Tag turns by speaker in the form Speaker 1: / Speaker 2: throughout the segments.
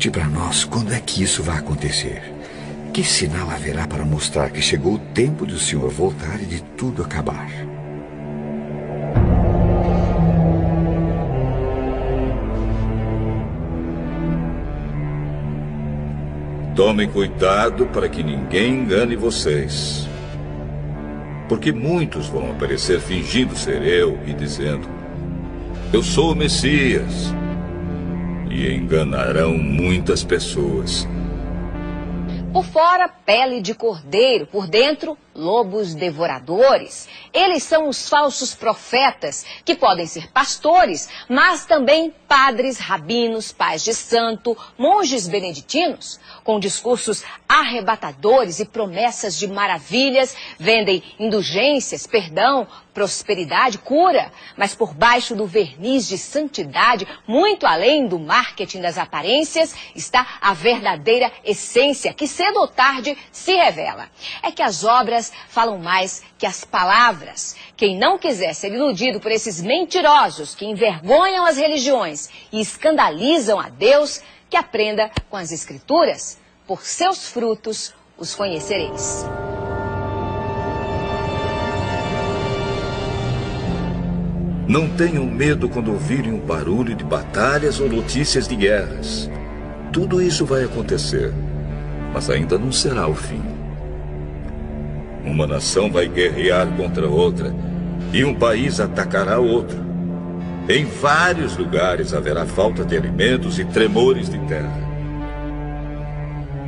Speaker 1: Conte para nós quando é que isso vai acontecer. Que sinal haverá para mostrar que chegou o tempo de o Senhor voltar e de tudo acabar?
Speaker 2: Tomem cuidado para que ninguém engane vocês. Porque muitos vão aparecer fingindo ser eu e dizendo: eu sou o Messias. E enganarão muitas pessoas.
Speaker 3: Por fora, pele de cordeiro, por dentro, lobos devoradores. Eles são os falsos profetas, que podem ser pastores, mas também padres, rabinos, pais de santo, monges beneditinos. Com discursos arrebatadores e promessas de maravilhas, vendem indulgências, perdão, prosperidade, cura. Mas por baixo do verniz de santidade, muito além do marketing das aparências, está a verdadeira essência, que cedo ou tarde se revela. É que as obras falam mais que as palavras. Quem não quiser ser iludido por esses mentirosos que envergonham as religiões e escandalizam a Deus, que aprenda com as Escrituras. Por seus frutos os conhecereis.
Speaker 2: Não tenham medo quando ouvirem um barulho de batalhas ou notícias de guerras. Tudo isso vai acontecer, mas ainda não será o fim. Uma nação vai guerrear contra outra e um país atacará outro. Em vários lugares haverá falta de alimentos e tremores de terra.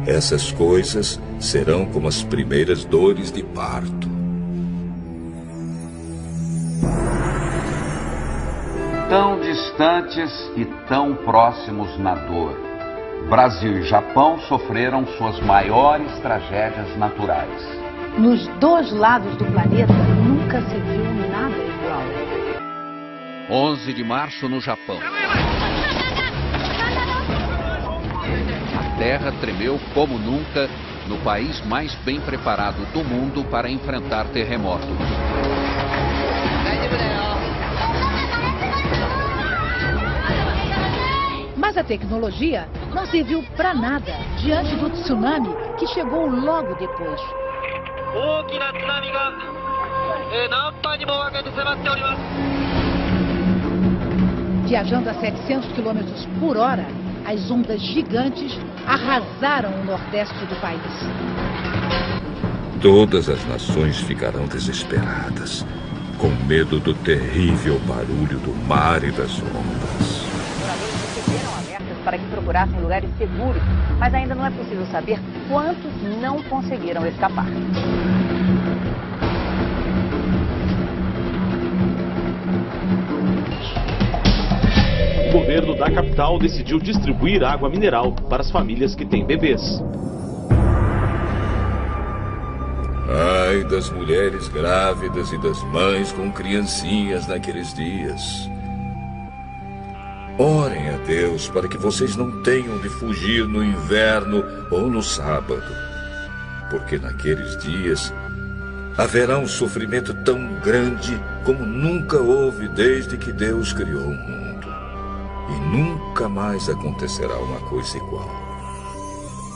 Speaker 2: Essas coisas serão como as primeiras dores de parto.
Speaker 4: Tão distantes e tão próximos na dor, Brasil e Japão sofreram suas maiores tragédias naturais.
Speaker 5: Nos dois lados do planeta nunca se viu nada igual.
Speaker 4: 11 de março no Japão. A terra tremeu como nunca no país mais bem preparado do mundo para enfrentar terremoto.
Speaker 5: Mas a tecnologia não serviu para nada diante do tsunami que chegou logo depois. Viajando a 700 km por hora, as ondas gigantes arrasaram o nordeste do país.
Speaker 2: Todas as nações ficarão desesperadas, com medo do terrível barulho do mar e das ondas.
Speaker 3: Para que procurassem lugares seguros, mas ainda não é possível saber quantos não conseguiram escapar.
Speaker 6: O governo da capital decidiu distribuir água mineral para as famílias que têm bebês.
Speaker 2: Ai das mulheres grávidas e das mães com criancinhas naqueles dias. Orem a Deus para que vocês não tenham de fugir no inverno ou no sábado, porque naqueles dias haverá um sofrimento tão grande como nunca houve desde que Deus criou o mundo. E nunca mais acontecerá uma coisa igual.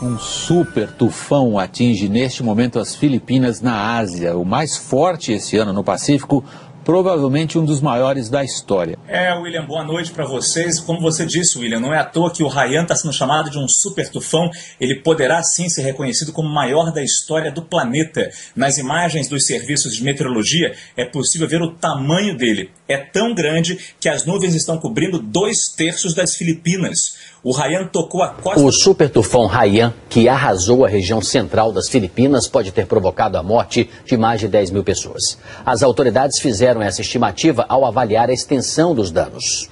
Speaker 7: Um super tufão atinge neste momento as Filipinas na Ásia, o mais forte esse ano no Pacífico, provavelmente um dos maiores da história.
Speaker 8: William, boa noite para vocês. Como você disse, William, não é à toa que o Haiyan está sendo chamado de um super tufão. Ele poderá sim ser reconhecido como o maior da história do planeta. Nas imagens dos serviços de meteorologia é possível ver o tamanho dele. É tão grande que as nuvens estão cobrindo 2/3 das Filipinas. O Haiyan tocou a costa...
Speaker 9: O super tufão Haiyan, que arrasou a região central das Filipinas, pode ter provocado a morte de mais de 10 mil pessoas. As autoridades fizeram essa estimativa ao avaliar a extensão dos danos.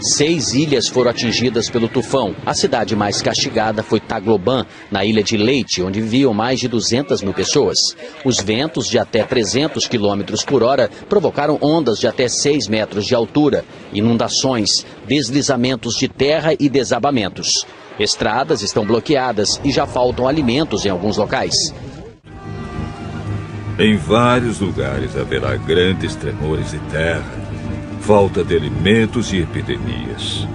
Speaker 9: 6 ilhas foram atingidas pelo tufão. A cidade mais castigada foi Tagloban, na ilha de Leyte, onde viviam mais de 200 mil pessoas. Os ventos de até 300 km por hora provocaram ondas de até 6 metros de altura, inundações, deslizamentos de terra e desabamentos. Estradas estão bloqueadas e já faltam alimentos em alguns locais.
Speaker 2: Em vários lugares haverá grandes tremores de terra, falta de alimentos e epidemias.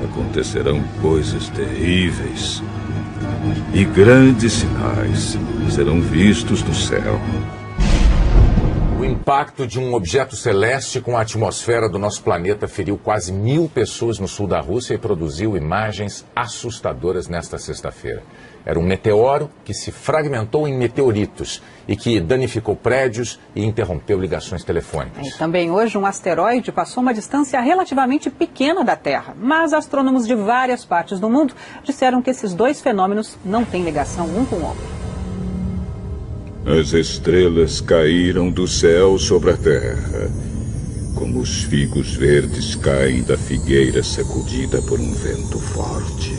Speaker 2: acontecerão coisas terríveis e grandes sinais serão vistos no céu.
Speaker 10: O impacto de um objeto celeste com a atmosfera do nosso planeta feriu quase 1000 pessoas no sul da Rússia e produziu imagens assustadoras nesta sexta-feira. Era um meteoro que se fragmentou em meteoritos e que danificou prédios e interrompeu ligações telefônicas.
Speaker 11: E também hoje um asteroide passou uma distância relativamente pequena da Terra, mas astrônomos de várias partes do mundo disseram que esses dois fenômenos não têm ligação um com o outro.
Speaker 2: As estrelas caíram do céu sobre a terra, como os figos verdes caem da figueira sacudida por um vento forte.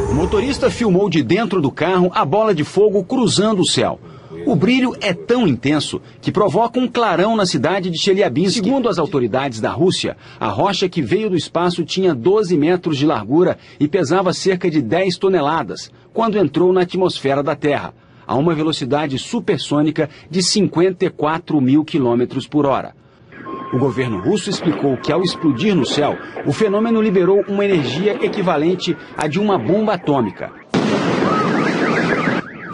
Speaker 12: O motorista filmou de dentro do carro a bola de fogo cruzando o céu. O brilho é tão intenso que provoca um clarão na cidade de Chelyabinsk. Segundo as autoridades da Rússia, a rocha que veio do espaço tinha 12 metros de largura e pesava cerca de 10 toneladas, quando entrou na atmosfera da Terra, a uma velocidade supersônica de 54 mil quilômetros por hora. O governo russo explicou que, ao explodir no céu, o fenômeno liberou uma energia equivalente à de uma bomba atômica.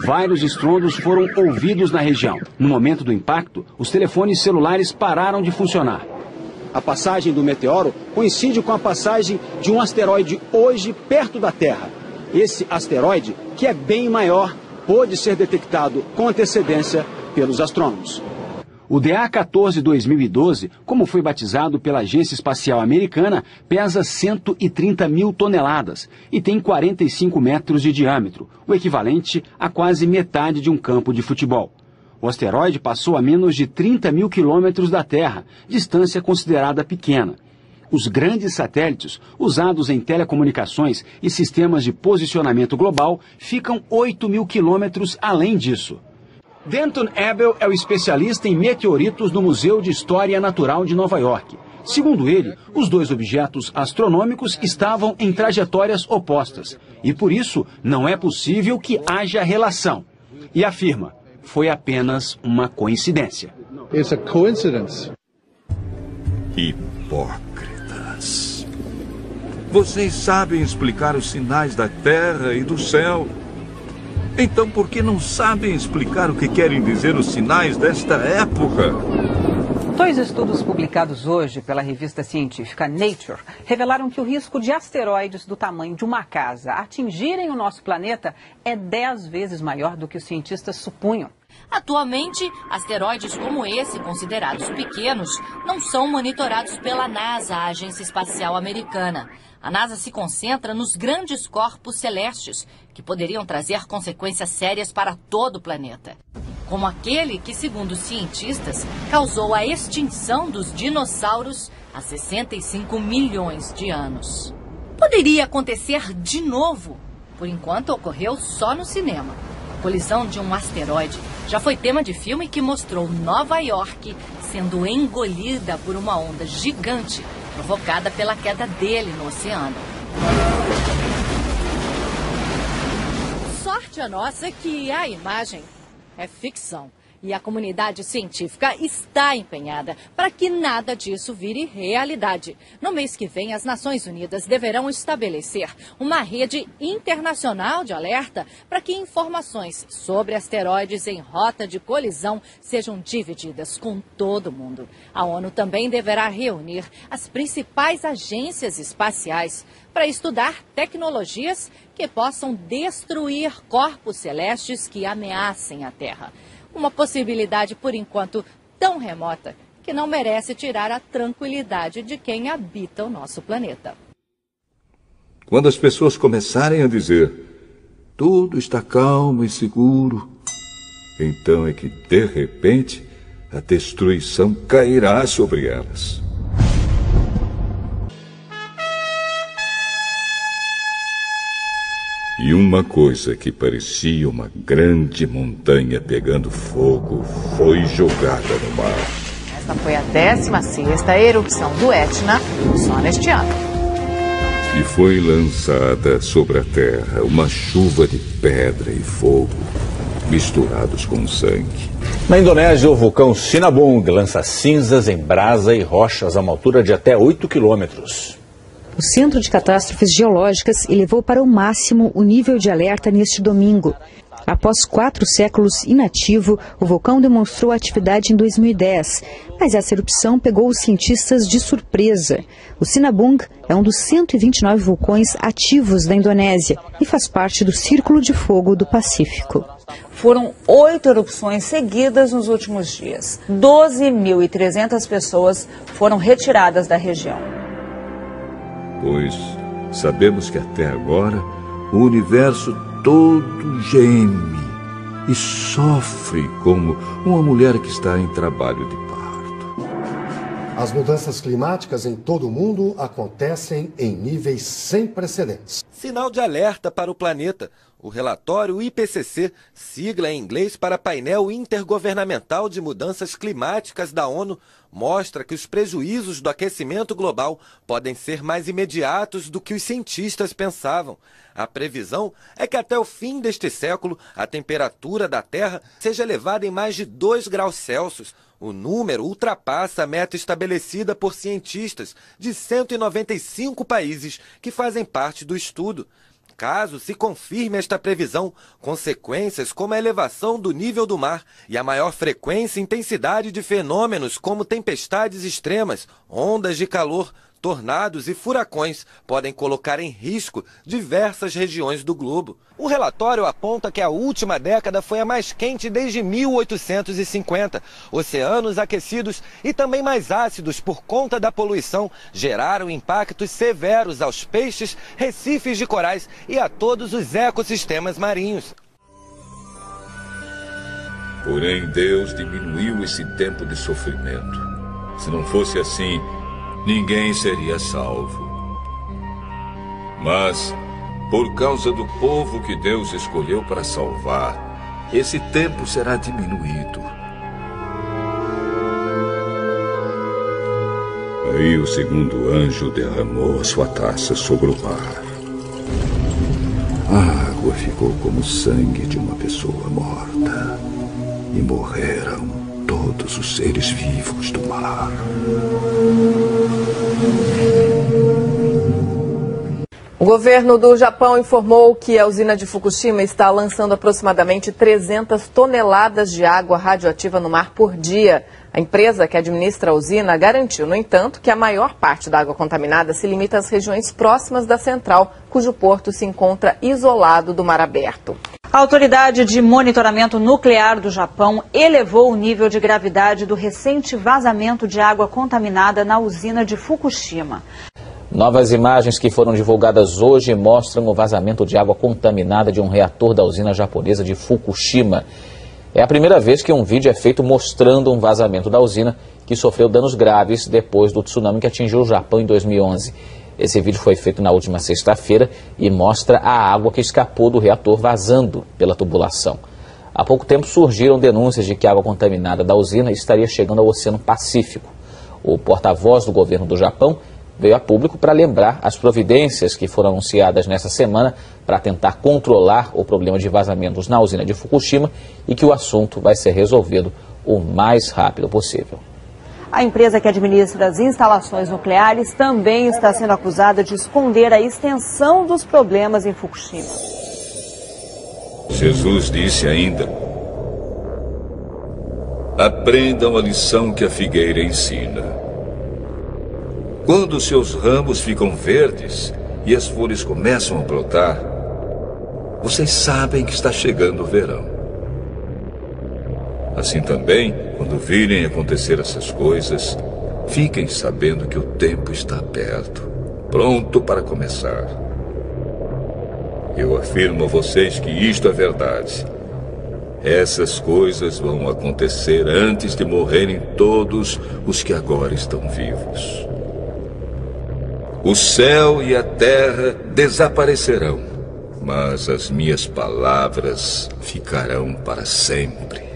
Speaker 12: Vários estrondos foram ouvidos na região. No momento do impacto, os telefones celulares pararam de funcionar. A passagem do meteoro coincide com a passagem de um asteroide hoje perto da Terra. Esse asteroide, que é bem maior, pôde ser detectado com antecedência pelos astrônomos. O DA-14-2012, como foi batizado pela Agência Espacial Americana, pesa 130 mil toneladas e tem 45 metros de diâmetro, o equivalente a quase metade de um campo de futebol. O asteroide passou a menos de 30 mil quilômetros da Terra, distância considerada pequena. Os grandes satélites, usados em telecomunicações e sistemas de posicionamento global, ficam 8 mil quilômetros além disso. Denton Abel é o especialista em meteoritos no Museu de História Natural de Nova York. Segundo ele, os dois objetos astronômicos estavam em trajetórias opostas e, por isso, não é possível que haja relação. E afirma, foi apenas uma coincidência.
Speaker 13: It's a coincidence.
Speaker 2: Hipócritas. Vocês sabem explicar os sinais da Terra e do céu. Então, por que não sabem explicar o que querem dizer os sinais desta época?
Speaker 11: Dois estudos publicados hoje pela revista científica Nature revelaram que o risco de asteroides do tamanho de uma casa atingirem o nosso planeta é 10 vezes maior do que os cientistas supunham.
Speaker 14: Atualmente, asteroides como esse, considerados pequenos, não são monitorados pela NASA, a Agência Espacial Americana. A NASA se concentra nos grandes corpos celestes, que poderiam trazer consequências sérias para todo o planeta. Como aquele que, segundo os cientistas, causou a extinção dos dinossauros há 65 milhões de anos. Poderia acontecer de novo. Por enquanto, ocorreu só no cinema. A colisão de um asteroide já foi tema de filme que mostrou Nova York sendo engolida por uma onda gigante provocada pela queda dele no oceano. Sorte a nossa que a imagem é ficção. E a comunidade científica está empenhada para que nada disso vire realidade. No mês que vem, as Nações Unidas deverão estabelecer uma rede internacional de alerta para que informações sobre asteroides em rota de colisão sejam divididas com todo mundo. A ONU também deverá reunir as principais agências espaciais para estudar tecnologias que possam destruir corpos celestes que ameacem a Terra. Uma possibilidade, por enquanto, tão remota que não merece tirar a tranquilidade de quem habita o nosso planeta.
Speaker 2: Quando as pessoas começarem a dizer tudo está calmo e seguro, então é que, de repente, a destruição cairá sobre elas. E uma coisa que parecia uma grande montanha pegando fogo foi jogada no mar.
Speaker 15: Esta foi a 16ª erupção do Etna só neste ano.
Speaker 2: E foi lançada sobre a terra uma chuva de pedra e fogo misturados com sangue.
Speaker 16: Na Indonésia, o vulcão Sinabung lança cinzas em brasa e rochas a uma altura de até 8 quilômetros.
Speaker 17: O Centro de Catástrofes Geológicas elevou para o máximo o nível de alerta neste domingo. Após 4 séculos inativo, o vulcão demonstrou atividade em 2010, mas essa erupção pegou os cientistas de surpresa. O Sinabung é um dos 129 vulcões ativos da Indonésia e faz parte do Círculo de Fogo do Pacífico.
Speaker 18: Foram 8 erupções seguidas nos últimos dias. 12.300 pessoas foram retiradas da região.
Speaker 2: Pois sabemos que até agora o universo todo geme e sofre como uma mulher que está em trabalho de parto.
Speaker 19: As mudanças climáticas em todo o mundo acontecem em níveis sem precedentes.
Speaker 20: Sinal de alerta para o planeta. O relatório IPCC, sigla em inglês para Painel Intergovernamental de Mudanças Climáticas da ONU, mostra que os prejuízos do aquecimento global podem ser mais imediatos do que os cientistas pensavam. A previsão é que até o fim deste século a temperatura da Terra seja elevada em mais de 2 graus Celsius. O número ultrapassa a meta estabelecida por cientistas de 195 países que fazem parte do estudo. Caso se confirme esta previsão, consequências como a elevação do nível do mar e a maior frequência e intensidade de fenômenos como tempestades extremas, ondas de calor, tornados e furacões podem colocar em risco diversas regiões do globo. O relatório aponta que a última década foi a mais quente desde 1850. Oceanos aquecidos e também mais ácidos por conta da poluição geraram impactos severos aos peixes, recifes de corais e a todos os ecossistemas marinhos.
Speaker 2: Porém, Deus diminuiu esse tempo de sofrimento. Se não fosse assim, ninguém seria salvo. Mas, por causa do povo que Deus escolheu para salvar, esse tempo será diminuído. Aí o segundo anjo derramou a sua taça sobre o mar. A água ficou como o sangue de uma pessoa morta. E morreram todos os seres vivos do mar.
Speaker 15: O governo do Japão informou que a usina de Fukushima está lançando aproximadamente 300 toneladas de água radioativa no mar por dia. A empresa que administra a usina garantiu, no entanto, que a maior parte da água contaminada se limita às regiões próximas da central, cujo porto se encontra isolado do mar aberto.
Speaker 18: A Autoridade de Monitoramento Nuclear do Japão elevou o nível de gravidade do recente vazamento de água contaminada na usina de Fukushima.
Speaker 7: Novas imagens que foram divulgadas hoje mostram o vazamento de água contaminada de um reator da usina japonesa de Fukushima. É a primeira vez que um vídeo é feito mostrando um vazamento da usina que sofreu danos graves depois do tsunami que atingiu o Japão em 2011. Esse vídeo foi feito na última sexta-feira e mostra a água que escapou do reator vazando pela tubulação. Há pouco tempo surgiram denúncias de que a água contaminada da usina estaria chegando ao Oceano Pacífico. O porta-voz do governo do Japão veio a público para lembrar as providências que foram anunciadas nesta semana para tentar controlar o problema de vazamentos na usina de Fukushima e que o assunto vai ser resolvido o mais rápido possível.
Speaker 18: A empresa que administra as instalações nucleares também está sendo acusada de esconder a extensão dos problemas em Fukushima.
Speaker 2: Jesus disse ainda: aprendam a lição que a figueira ensina. Quando seus ramos ficam verdes e as folhas começam a brotar, vocês sabem que está chegando o verão. Assim também, quando virem acontecer essas coisas, fiquem sabendo que o tempo está perto, pronto para começar. Eu afirmo a vocês que isto é verdade. Essas coisas vão acontecer antes de morrerem todos os que agora estão vivos. O céu e a terra desaparecerão, mas as minhas palavras ficarão para sempre.